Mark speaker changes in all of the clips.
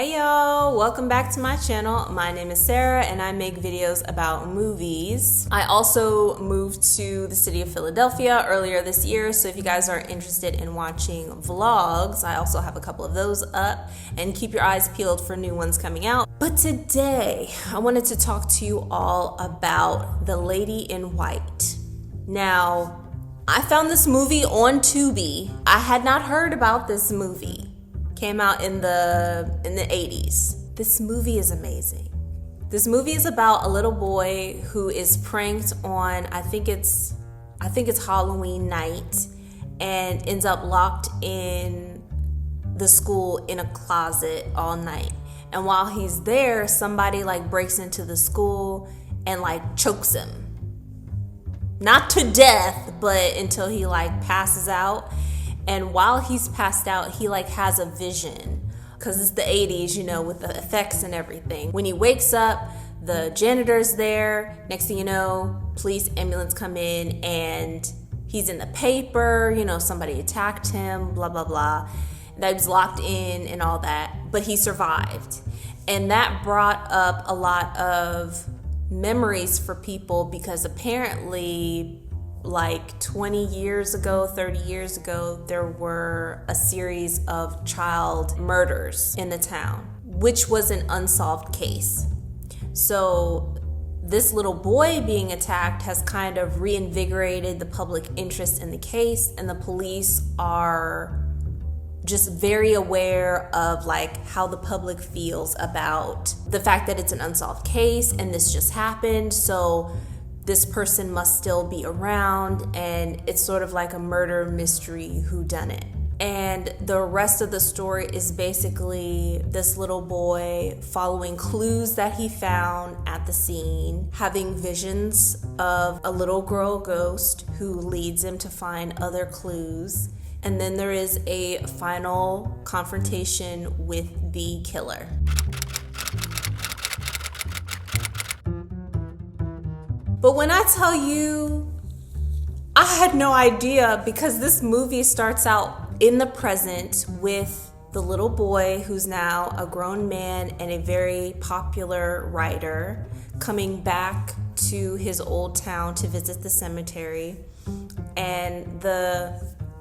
Speaker 1: Hey y'all, welcome back to my channel. My name is Sarah and I make videos about movies. I also moved to the city of Philadelphia earlier this year, so if you guys are interested in watching vlogs, I also have a couple of those up, and keep your eyes peeled for new ones coming out. But today, I wanted to talk to you all about The Lady in White. Now, I found this movie on Tubi. I had not heard about this movie. Came out in the 80s. This movie is amazing. This movie is about a little boy who is pranked on, I think it's Halloween night, and ends up locked in the school in a closet all night. And while he's there, somebody breaks into the school and chokes him. Not to death, but until he passes out. And while he's passed out, he has a vision, because it's the 80s, with the effects and everything. When he wakes up, the janitor's there. Next thing you know, police, ambulance come in, and he's in the paper, somebody attacked him, blah, blah, blah. That he was locked in and all that, but he survived. And that brought up a lot of memories for people, because apparently 20 years ago, 30 years ago, there were a series of child murders in the town, which was an unsolved case. So this little boy being attacked has kind of reinvigorated the public interest in the case, and the police are just very aware of how the public feels about the fact that it's an unsolved case and this just happened. So this person must still be around, and it's sort of like a murder mystery whodunit. And the rest of the story is basically this little boy following clues that he found at the scene, having visions of a little girl ghost who leads him to find other clues. And then there is a final confrontation with the killer. But when I tell you, I had no idea, because this movie starts out in the present with the little boy, who's now a grown man and a very popular writer, coming back to his old town to visit the cemetery. And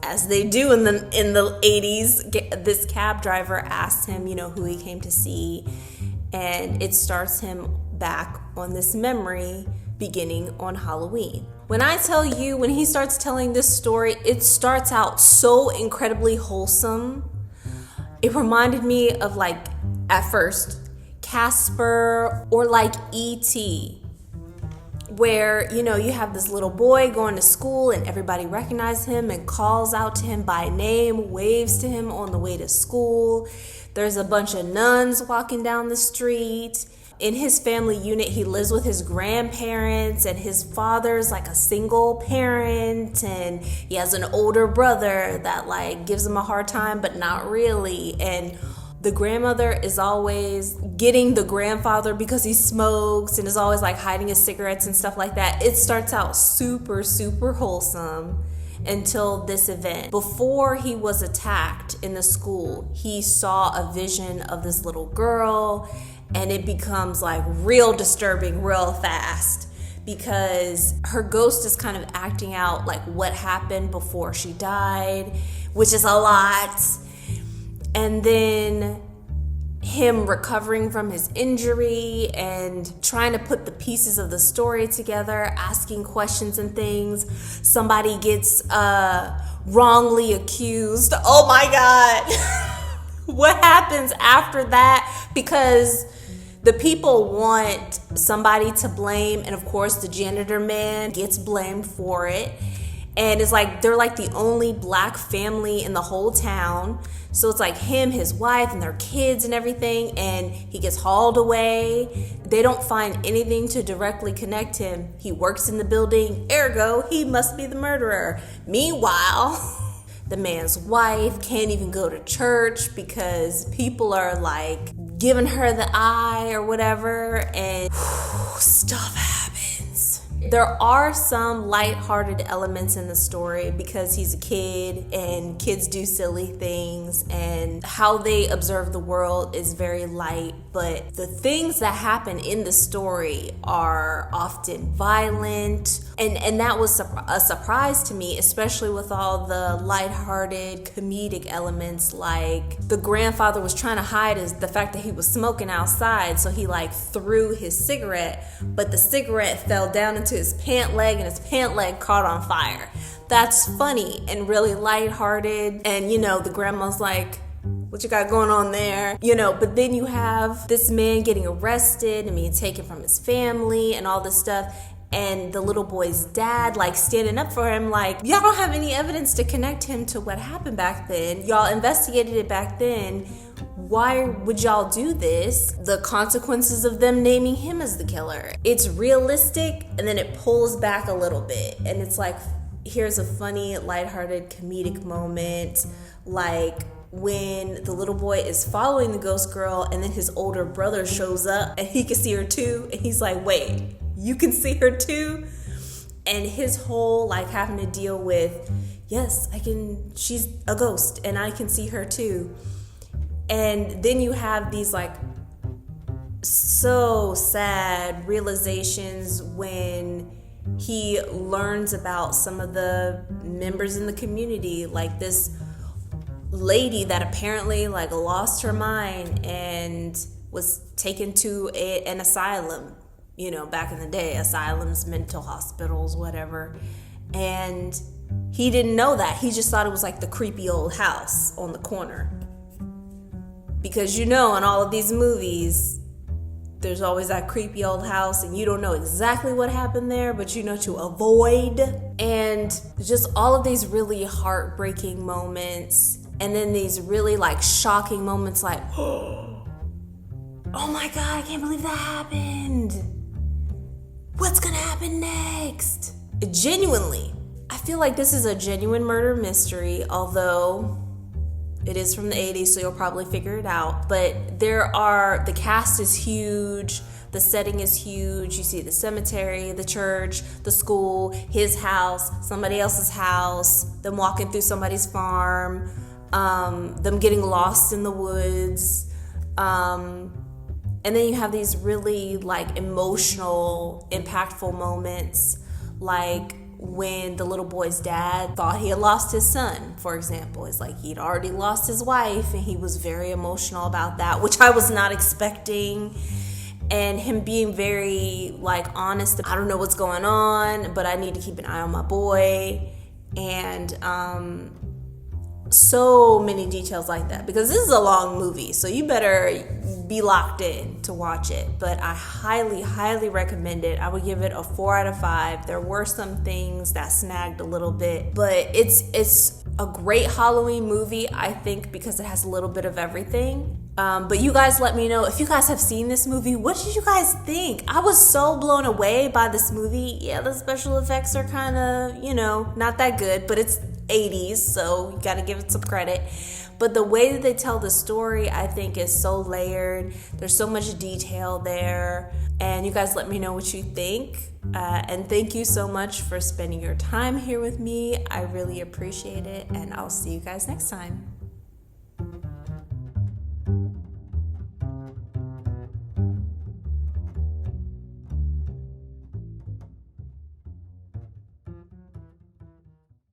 Speaker 1: as they do in the 80s, this cab driver asks him, who he came to see, and it starts him back on this memory beginning on Halloween. When I tell you, when he starts telling this story, it starts out so incredibly wholesome. It reminded me of at first, Casper or E.T., where, you have this little boy going to school and everybody recognizes him and calls out to him by name, waves to him on the way to school. There's a bunch of nuns walking down the street. In his family unit, he lives with his grandparents, and his father's a single parent, and he has an older brother that gives him a hard time, but not really. And the grandmother is always getting the grandfather because he smokes, and is always hiding his cigarettes and stuff like that. It starts out super, super wholesome until this event. Before he was attacked in the school, he saw a vision of this little girl, and it becomes real disturbing real fast, because her ghost is kind of acting out what happened before she died, which is a lot. And then him recovering from his injury and trying to put the pieces of the story together, asking questions and things. Somebody gets wrongly accused. Oh my God. What happens after that? Because the people want somebody to blame, and of course the janitor man gets blamed for it. And it's they're the only black family in the whole town. So it's him, his wife, and their kids and everything, and he gets hauled away. They don't find anything to directly connect him. He works in the building, ergo, he must be the murderer. Meanwhile, the man's wife can't even go to church because people are giving her the eye or whatever, and stuff happens. There are some lighthearted elements in the story because he's a kid and kids do silly things, and how they observe the world is very light, but the things that happen in the story are often violent, and that was a surprise to me, especially with all the lighthearted comedic elements. Like, the grandfather was trying to hide the fact that he was smoking outside, so he like threw his cigarette, but the cigarette fell down into his pant leg and his pant leg caught on fire. That's funny and really lighthearted. And the grandma's like, what you got going on there? But then you have this man getting arrested and being taken from his family and all this stuff. And the little boy's dad like standing up for him, like, y'all don't have any evidence to connect him to what happened back then. Y'all investigated it back then. Why would y'all do this? The consequences of them naming him as the killer. It's realistic, and then it pulls back a little bit. And it's like, here's a funny, lighthearted, comedic moment. Like when the little boy is following the ghost girl, and then his older brother shows up, and he can see her too. And he's like, wait, you can see her too? And his whole like having to deal with, yes, she's a ghost, and I can see her too. And then you have these like so sad realizations when he learns about some of the members in the community, like this lady that apparently like lost her mind and was taken to an asylum, back in the day, asylums, mental hospitals, whatever. And he didn't know that. He just thought it was like the creepy old house on the corner. Because in all of these movies, there's always that creepy old house and you don't know exactly what happened there, but you know to avoid. And just all of these really heartbreaking moments, and then these really like shocking moments like, oh my God, I can't believe that happened. What's gonna happen next? Genuinely, I feel like this is a genuine murder mystery, although it is from the 80s, so you'll probably figure it out. But the cast is huge, the setting is huge. You see the cemetery, the church, the school, his house, somebody else's house, them walking through somebody's farm, them getting lost in the woods. And then you have these really like emotional, impactful moments, like when the little boy's dad thought he had lost his son, for example. It's like he'd already lost his wife, and he was very emotional about that, which I was not expecting. And him being very like honest, I don't know what's going on, but I need to keep an eye on my boy. And so many details like that, because this is a long movie, so you better be locked in to watch it. But I highly, highly recommend it. I would give it a 4 out of 5. There were some things that snagged a little bit, but it's a great Halloween movie, I think, because it has a little bit of everything. But you guys let me know if you guys have seen this movie. What did you guys think? I was so blown away by this movie. Yeah, the special effects are kind of, not that good, but it's 80s, so you gotta give it some credit. But the way that they tell the story, I think, is so layered. There's so much detail there. And you guys let me know what you think. And thank you so much for spending your time here with me. I really appreciate it. And I'll see you guys next time.